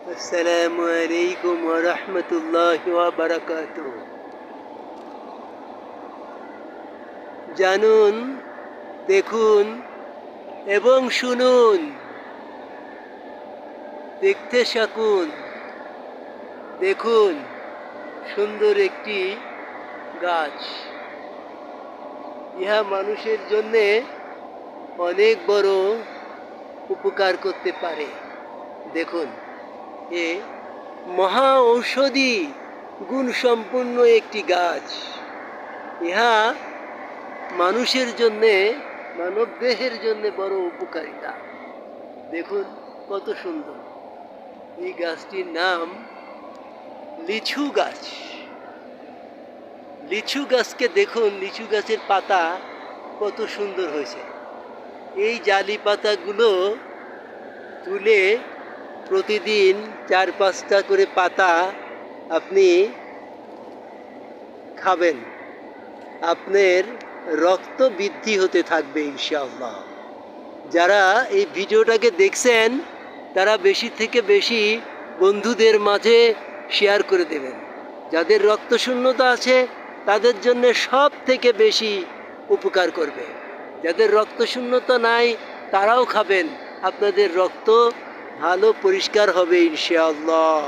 আসসালামু আলাইকুম ওয়া রাহমাতুল্লাহি ওয়া বারাকাতুহু। জানুন, দেখুন এবং শুনুন, দেখতে থাকুন। দেখুন সুন্দর একটি গাছ। ইহা মানুষের জন্যে অনেক বড় উপকার করতে পারে। দেখুন, এ মহা ঔষধি গুণসম্পন্ন একটি গাছ। ইহা মানুষের জন্যে, মানব দেহের জন্যে বড় উপকারিতা। দেখুন কত সুন্দর। এই গাছটির নাম লিচু গাছ। লিচু গাছকে দেখুন, লিচু গাছের পাতা কত সুন্দর হয়েছে। এই জালি পাতাগুলো তুলে প্রতিদিন 4-5টা করে পাতা আপনি খাবেন, আপনার রক্ত বৃদ্ধি হতে থাকবে ইনশাআল্লাহ। যারা এই ভিডিওটাকে দেখছেন তারা বেশি থেকে বেশি বন্ধুদের মাঝে শেয়ার করে দেবেন। যাদের রক্তশূন্যতা আছে তাদের জন্য সব থেকে বেশি উপকার করবে। যাদের রক্তশূন্যতা নাই তারাও খাবেন, আপনাদের রক্ত ভালো পরিষ্কার হবে ইনশাআল্লাহ।